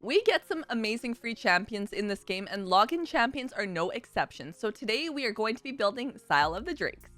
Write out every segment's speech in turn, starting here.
We get some amazing free champions in this game, and login champions are no exception. So today we are going to be building Scyl of the Drakes.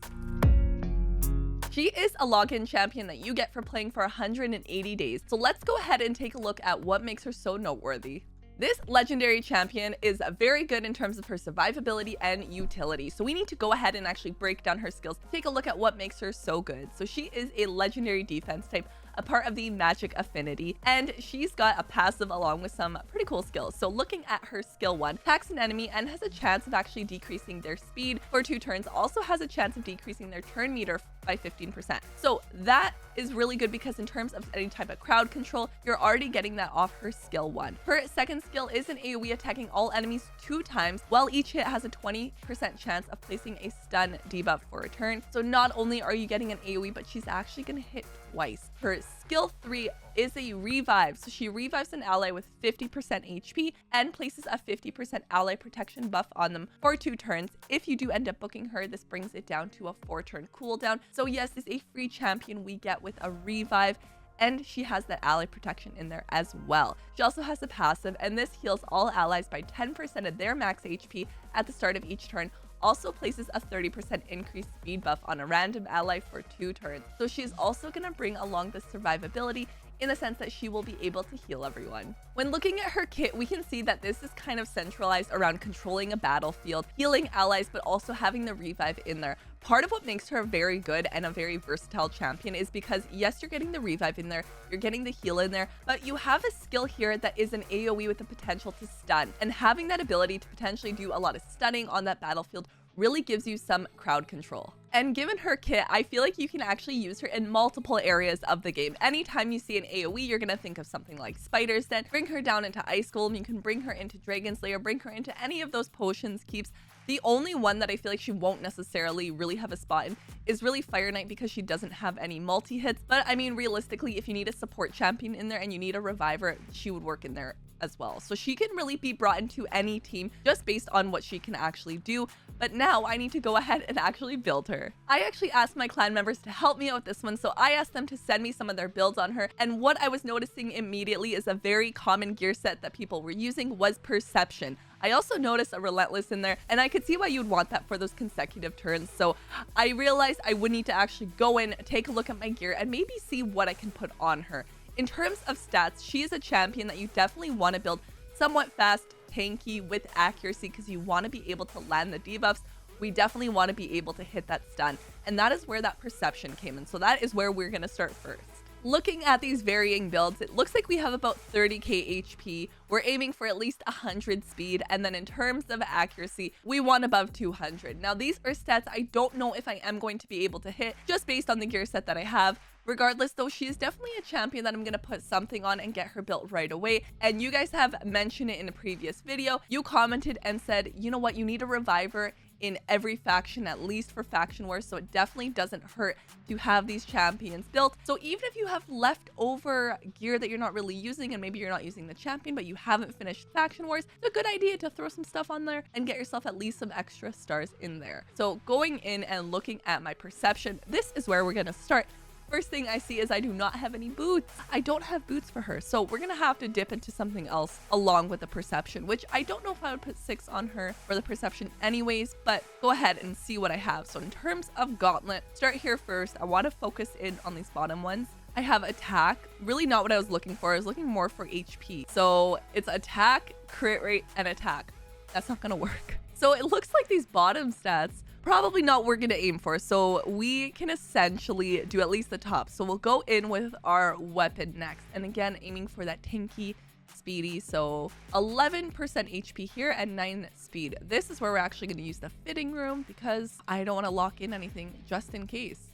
She is a login champion that you get for playing for 180 days. So let's go ahead and take a look at what makes her so noteworthy. This legendary champion is very good in terms of her survivability and utility. So we need to go ahead and actually break down her skills to take a look at what makes her so good. So she is a legendary defense type, a part of the magic affinity, and she's got a passive along with some pretty cool skills. So looking at her skill 1, attacks an enemy and has a chance of actually decreasing their speed for 2 turns, also has a chance of decreasing their turn meter by 15%. So that is really good because in terms of any type of crowd control, you're already getting that off her skill 1. Her second skill is an AoE attacking all enemies 2 times, while each hit has a 20% chance of placing a stun debuff for a turn. So not only are you getting an AoE, but she's actually going to hit twice. Her skill 3 is a revive. So she revives an ally with 50% HP and places a 50% ally protection buff on them for 2 turns. If you do end up booking her, this brings it down to a 4-turn cooldown. So yes, this is a free champion we get with a revive, and she has that ally protection in there as well. She also has a passive, and this heals all allies by 10% of their max HP at the start of each turn. Also places a 30% increased speed buff on a random ally for 2 turns. So she's also going to bring along the survivability in the sense that she will be able to heal everyone. When looking at her kit, we can see that this is kind of centralized around controlling a battlefield, healing allies, but also having the revive in there. Part of what makes her very good and a very versatile champion is because yes, you're getting the revive in there, you're getting the heal in there, but you have a skill here that is an AoE with the potential to stun, and having that ability to potentially do a lot of stunning on that battlefield really gives you some crowd control. And given her kit, I feel like you can actually use her in multiple areas of the game. Anytime you see an AoE, you're gonna think of something like Spiders Den. Bring her down into Ice Golem, you can bring her into Dragon's Lair, bring her into any of those potions keeps. The only one that I feel like she won't necessarily really have a spot in is really Fire Knight because she doesn't have any multi-hits. But I mean, realistically, if you need a support champion in there and you need a reviver, she would work in there as well. So she can really be brought into any team just based on what she can actually do. But now I need to go ahead and actually build her. I actually asked my clan members to help me out with this one. So I asked them to send me some of their builds on her. And what I was noticing immediately is a very common gear set that people were using was Perception. I also noticed a Relentless in there, and I could see why you'd want that for those consecutive turns. So I realized I would need to actually go in, take a look at my gear, and maybe see what I can put on her. In terms of stats, she is a champion that you definitely want to build somewhat fast, tanky, with accuracy, because you want to be able to land the debuffs. We definitely want to be able to hit that stun, and that is where that Perception came in. So that is where we're going to start first. Looking at these varying builds, it looks like we have about 30k HP. We're aiming for at least 100 speed, and then in terms of accuracy, we want above 200. Now these are stats I don't know if I am going to be able to hit just based on the gear set that I have. Regardless though, she is definitely a champion that I'm going to put something on and get her built right away. And you guys have mentioned it in a previous video. You commented and said, you know what, you need a reviver in every faction, at least for faction wars, so it definitely doesn't hurt to have these champions built. So even if you have leftover gear that you're not really using, and maybe you're not using the champion but you haven't finished faction wars, it's a good idea to throw some stuff on there and get yourself at least some extra stars in there. So going in and looking at my Perception, this is where we're going to start. First thing I see is I do not have any boots. I don't have boots for her, so we're gonna have to dip into something else along with the Perception, which I don't know if I would put 6 on her for the Perception anyways, but go ahead and see what I have. So in terms of Gauntlet, start here first. I want to focus in on these bottom ones. I have attack, really not what I was looking for. I was looking more for HP. So it's attack, crit rate, and attack. That's not gonna work. So it looks like these bottom stats probably not we're gonna aim for, so we can essentially do at least the top. So we'll go in with our weapon next, and again aiming for that tanky, speedy. So 11% HP here and 9 speed. This is where we're actually going to use the fitting room because I don't want to lock in anything just in case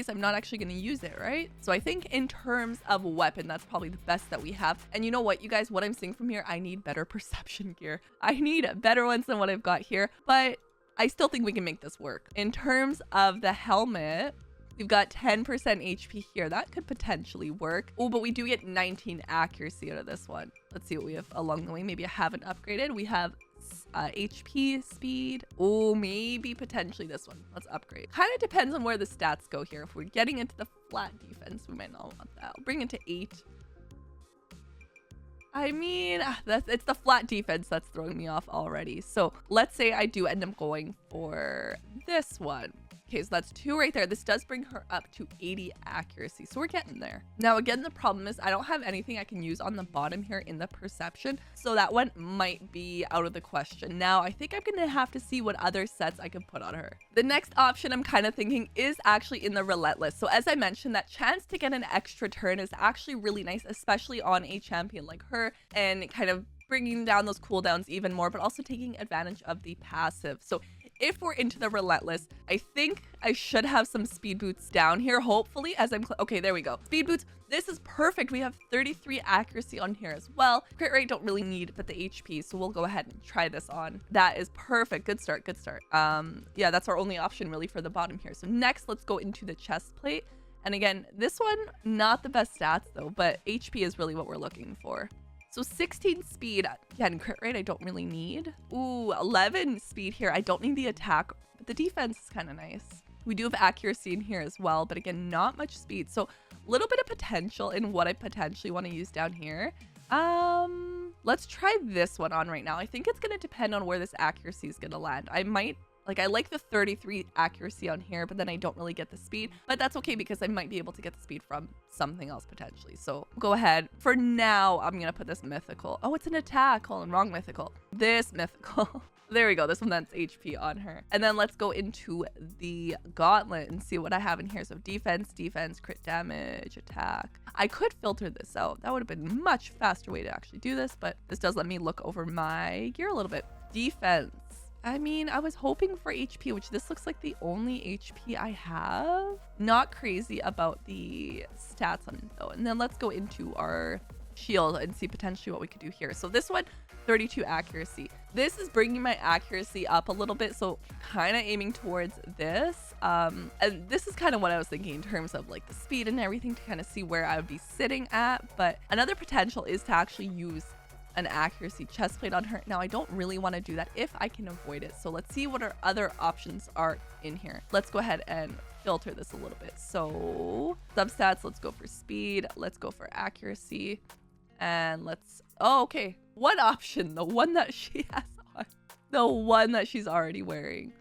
I'm not actually going to use it, right? So I think in terms of weapon, that's probably the best that we have. And you know what, you guys, what I'm seeing from here, I need better Perception gear. I need better ones than what I've got here, but I still think we can make this work. In terms of the helmet, we've got 10% HP here. That could potentially work. Oh, but we do get 19 accuracy out of this one. Let's see what we have along the way. Maybe I haven't upgraded. We have HP, speed. Oh, maybe potentially this one. Let's upgrade. Kind of depends on where the stats go here. If we're getting into the flat defense, we might not want that. I'll bring it to 8. I mean, it's the flat defense that's throwing me off already. So let's say I do end up going for this one. Okay, so that's 2 right there. This does bring her up to 80 accuracy. So we're getting there. Now, again, the problem is I don't have anything I can use on the bottom here in the perception. So that one might be out of the question. Now, I think I'm going to have to see what other sets I can put on her. The next option I'm kind of thinking is actually in the relentless. So as I mentioned, that chance to get an extra turn is actually really nice, especially on a champion like her, and kind of bringing down those cooldowns even more, but also taking advantage of the passive. So if we're into the relentless, I think I should have some speed boots down here, hopefully, as I'm okay, there we go. Speed boots, this is perfect. We have 33 accuracy on here as well. Crit rate don't really need, but the HP, so we'll go ahead and try this on. That is perfect. Good start, good start. Yeah, that's our only option really for the bottom here. So next, let's go into the chest plate. And again, this one, not the best stats though, but HP is really what we're looking for. So 16 speed, again, crit rate I don't really need. Ooh, 11 speed here. I don't need the attack, but the defense is kind of nice. We do have accuracy in here as well, but again, not much speed. So a little bit of potential in what I potentially want to use down here. Let's try this one on right now. I think it's going to depend on where this accuracy is going to land. I like the 33 accuracy on here, but then I don't really get the speed, but that's okay because I might be able to get the speed from something else potentially. So go ahead. For now, I'm going to put this mythical. Oh, it's an attack. Hold on, wrong mythical. This mythical. There we go. This one that's HP on her. And then let's go into the gauntlet and see what I have in here. So defense, crit damage, attack. I could filter this out. That would have been a much faster way to actually do this, but this does let me look over my gear a little bit. Defense. I mean, I was hoping for HP, which this looks like the only HP I have. Not crazy about the stats on it though. And then let's go into our shield and see potentially what we could do here. So this one, 32 accuracy. This is bringing my accuracy up a little bit. So kind of aiming towards this. And this is kind of what I was thinking in terms of like the speed and everything to kind of see where I would be sitting at. But another potential is to actually use an accuracy chest plate on her. Now I don't really want to do that if I can avoid it. So let's see what our other options are in here. Let's go ahead and filter this a little bit. So substats, let's go for speed. Let's go for accuracy. And let's, oh, okay. One option, the one that she has on. The one that she's already wearing.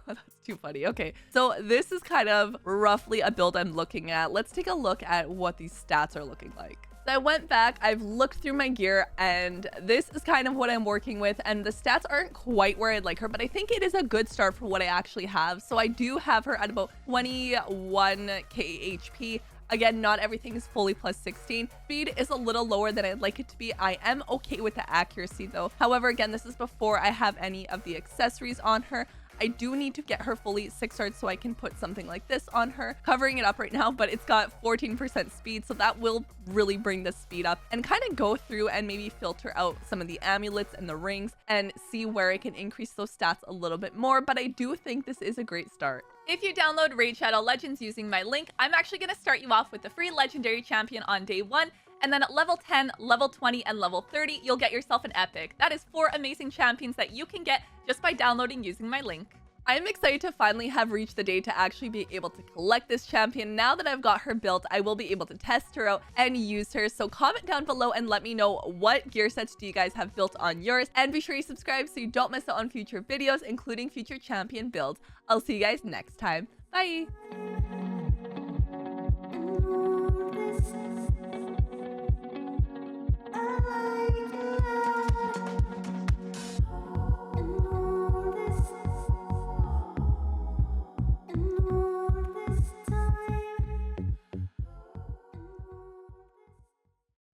That's too funny. Okay, so this is kind of roughly a build I'm looking at. Let's take a look at what these stats are looking like. So I went back, I've looked through my gear, and this is kind of what I'm working with, and the stats aren't quite where I'd like her, but I think it is a good start for what I actually have. So I do have her at about 21k HP. Again, not everything is fully plus 16. Speed is a little lower than I'd like it to be. I am okay with the accuracy though. However, again, this is before I have any of the accessories on her. I do need to get her fully 6-starred so I can put something like this on her, covering it up right now, but it's got 14% speed, so that will really bring the speed up, and kind of go through and maybe filter out some of the amulets and the rings and see where I can increase those stats a little bit more. But I do think this is a great start. If you download Raid Shadow Legends using my link, I'm actually going to start you off with the free legendary champion on day 1. And then at level 10, level 20, and level 30, you'll get yourself an epic. That is 4 amazing champions that you can get just by downloading using my link. I'm excited to finally have reached the day to actually be able to collect this champion. Now that I've got her built, I will be able to test her out and use her. So comment down below and let me know what gear sets do you guys have built on yours. And be sure you subscribe so you don't miss out on future videos, including future champion builds. I'll see you guys next time. Bye!